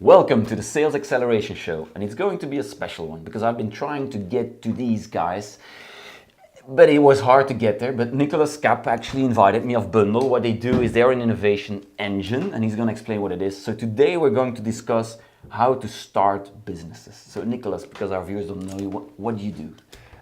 Welcome to the Sales Acceleration Show, and it's going to be a special one because I've been trying to get to these guys, but it was hard to get there. But Nicolas Kapp actually invited me of Bundl. What they do is they're an innovation engine, and he's going to explain what it is. So today we're going to discuss how to start businesses. So Nicolas, because our viewers don't know you, what do you do?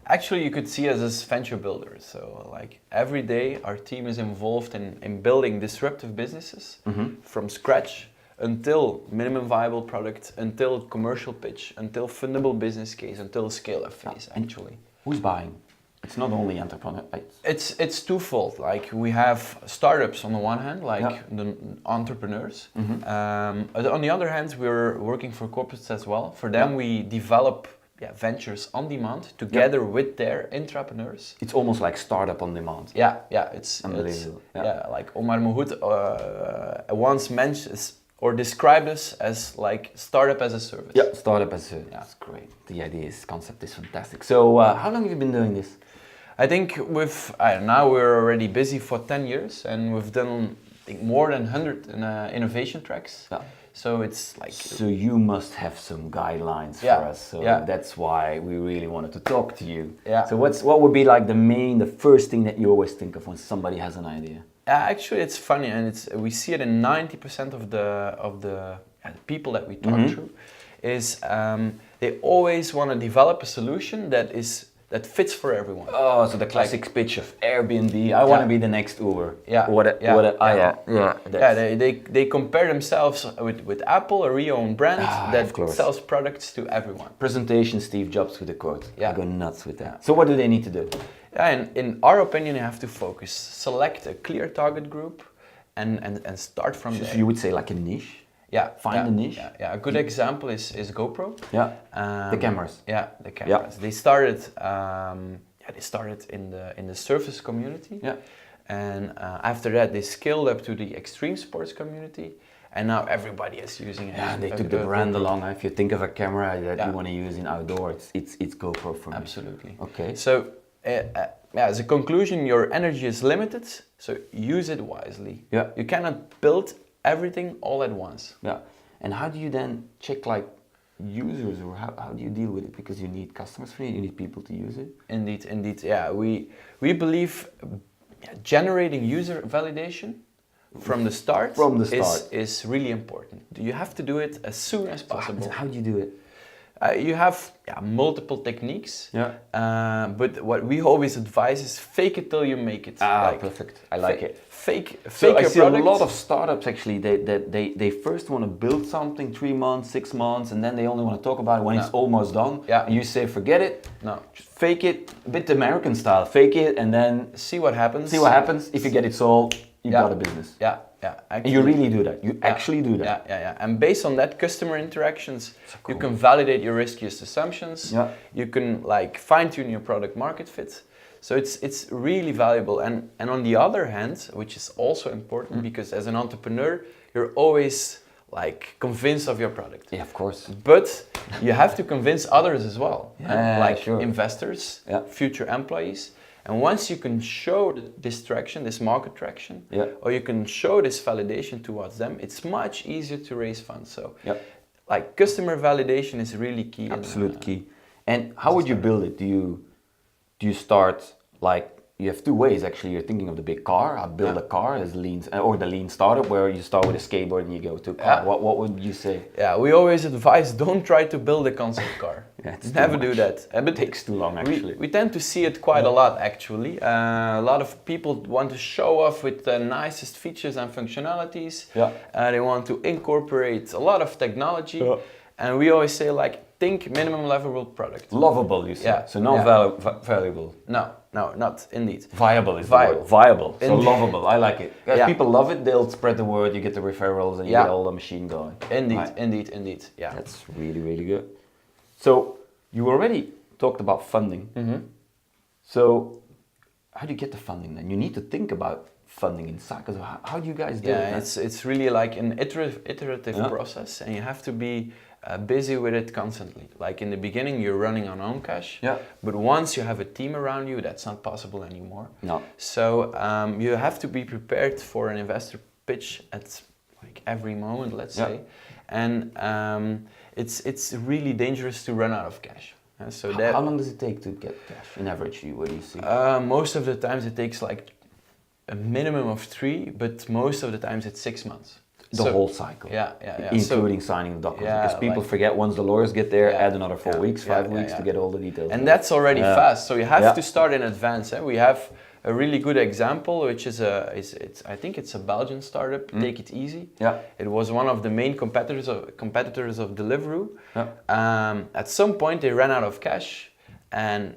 Actually, you could see us as venture builders. So like every day our team is involved in building disruptive businesses from scratch until minimum viable product, until commercial pitch, until fundable business case, until scale-up phase actually. Who's buying? It's not only entrepreneurs. It's twofold. Like we have startups on the one hand, like the entrepreneurs. On the other hand, we're working for corporates as well. For them, we develop ventures on demand together with their intrapreneurs. It's almost like startup on demand. Yeah, it's unbelievable. Like Omar Mahmoud once mentioned or described us as like startup as a service. Yeah, startup as a service. Yeah. That's great. The concept is fantastic. So how long have you been doing this? I think now we're already busy for 10 years and we've done more than 100 innovation tracks. Yeah. So it's like... So you must have some guidelines for us. So that's why we really wanted to talk to you. Yeah. So what would be like the first thing that you always think of when somebody has an idea? Actually, it's funny, and we see it in 90% of the people that we talk to, is they always want to develop a solution that fits for everyone. Oh, so the classic pitch of Airbnb. I want to be the next Uber. They compare themselves with Apple, a renowned brand that sells products to everyone. Presentation, Steve Jobs with a quote. I go nuts with that. So what do they need to do? And in our opinion, you have to focus, select a clear target group, and start from there. So you would say like a niche. Find a niche. A good example is GoPro. The cameras. The cameras. They started. They started in the surface community. And after that, they scaled up to the extreme sports community. And now everybody is using it. Yeah, they took the brand along. If you think of a camera that you want to use in outdoor, it's GoPro for me. Absolutely. Okay. So as a conclusion, your energy is limited, so use it wisely. You cannot build everything all at once. And how do you then check like users, or how do you deal with it? Because you need customers for it, you need people to use it. Indeed. Yeah, we believe generating user validation from the start is really important. You have to do it as soon as possible. How do you do it? You have multiple techniques, but what we always advise is fake it till you make it. Perfect. I like it. Fake so your I see product. A lot of startups actually, they first want to build something 3 months, 6 months, and then they only want to talk about it when it's almost done. And you say, forget it. No. Just fake it, a bit American style. Fake it and then see what happens. If you get it sold, you got a business. Actually, and you really do that. You actually do that. And based on that customer interactions, you can validate your riskiest assumptions. You can like fine-tune your product market fit. So it's really valuable. And on the other hand, which is also important, because as an entrepreneur, you're always like convinced of your product. Yeah, of course. But you have to convince others as well, investors, future employees. And once you can show this traction, this market traction, or you can show this validation towards them, it's much easier to raise funds. So, like customer validation is really key. Absolute key. And how would you build it? Do you start like, you have two ways actually. You're thinking of the big car. I build a car as lean, or the lean startup where you start with a skateboard and you go to a car. What would you say? We always advise don't try to build a concept car. Never do that. But it takes too long actually. We tend to see it quite a lot actually. A lot of people want to show off with the nicest features and functionalities. They want to incorporate a lot of technology. And we always say like, think minimum lovable product. Lovable, you say. So not valuable. No, not indeed. Viable is viable. So lovable. I like it. If people love it, they'll spread the word. You get the referrals and you get all the machine going. Indeed. Yeah. That's really, really good. So you already talked about funding. So how do you get the funding then? You need to think about funding inside. Because how do you guys do it? It's really like an iterative process, and you have to be busy with it constantly. Like in the beginning, you're running on own cash, but once you have a team around you, that's not possible anymore. So you have to be prepared for an investor pitch at like every moment, let's say. and it's really dangerous to run out of cash. So how long does it take to get cash in average? What do you see? Most of the times it takes like a minimum of 3, but most of the times it's 6 months. The whole cycle. Yeah. Including signing the documents. Yeah, because people like, forget once the lawyers get there, add another 4 weeks, 5 weeks yeah. to get all the details. And that's already fast, so you have to start in advance. We have a really good example, which is I think it's a Belgian startup, Take It Easy. Yeah. It was one of the main competitors of Deliveroo. Yeah. At some point they ran out of cash, and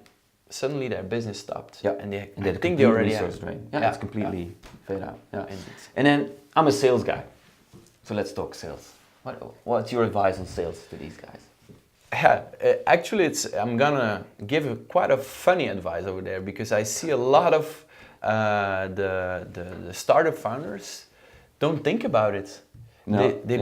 suddenly their business stopped. Yeah. And I think they already have. Yeah, it's completely fade out. Yeah. Indeed. And then I'm a sales guy, so let's talk sales. What's your advice on sales to these guys? Yeah, actually, I'm gonna give quite a funny advice over there, because I see a lot of the startup founders don't think about it. No, they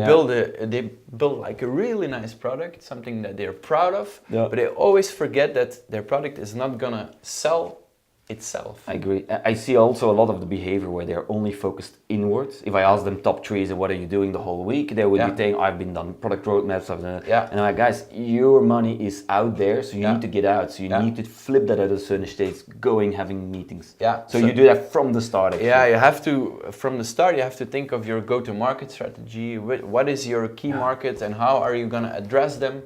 build like a really nice product, something that they're proud of, but they always forget that their product is not gonna sell itself. I agree. I see also a lot of the behavior where they're only focused inwards. If I ask them top 3 and what are you doing the whole week, they would be saying, I've been done product roadmaps, I've done. And I'm like, guys, your money is out there, so you need to get out. So you need to flip that at a certain stage, going, having meetings. So you do that from the start. Actually. Yeah, you have to, from the start, you have to think of your go-to-market strategy. What is your key market and how are you gonna address them?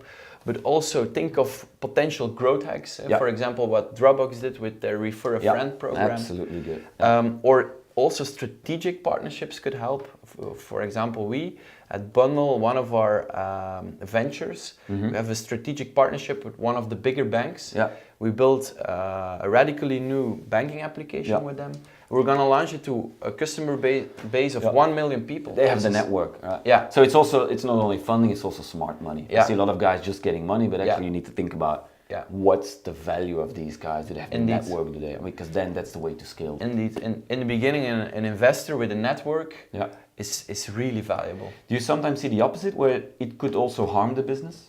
But also think of potential growth hacks. For example, what Dropbox did with their Refer a Friend program. Absolutely good. Or also strategic partnerships could help. For example, we at Bundl, one of our ventures, we have a strategic partnership with one of the bigger banks. We built a radically new banking application with them. We're going to launch it to a customer base of 1 million people. They have the network. So it's not only funding, it's also smart money. I see a lot of guys just getting money, but actually you need to think about what's the value of these guys. Do they have the network? Do they? Because then that's the way to scale. Indeed. In the beginning, an investor with a network is really valuable. Do you sometimes see the opposite, where it could also harm the business?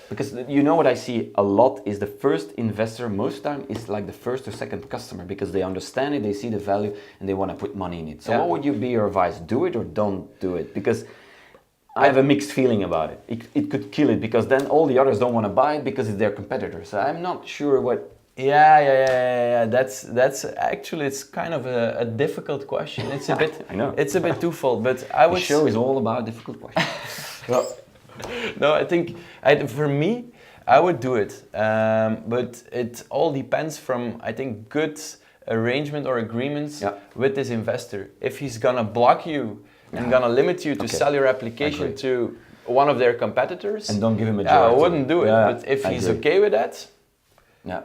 Because you know what I see a lot is the first investor most time is like the first or second customer, because they understand it, they see the value, and they want to put money in it. So what would be your advice? Do it or don't do it? Because I have a mixed feeling about it. It could kill it, because then all the others don't want to buy it because it's their competitors. So I'm not sure what... Yeah. That's actually, it's kind of a difficult question. It's a bit, I know. It's a bit twofold, but I would... The show is all about difficult questions. No, I think for me, I would do it, but it all depends from, I think, good arrangement or agreements with this investor. If he's gonna block you and gonna limit you to sell your application to one of their competitors, and don't give him a I wouldn't do it. But if he's okay with that,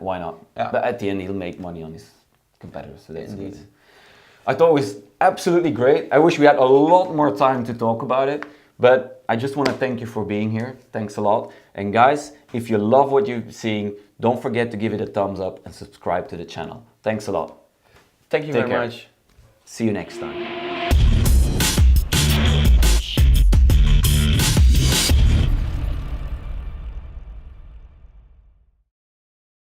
why not? But at the end, he'll make money on his competitors. So that's good. I thought it was absolutely great. I wish we had a lot more time to talk about it. But I just want to thank you for being here. Thanks a lot. And guys, if you love what you're seeing, don't forget to give it a thumbs up and subscribe to the channel. Thanks a lot. Thank you very much. See you next time.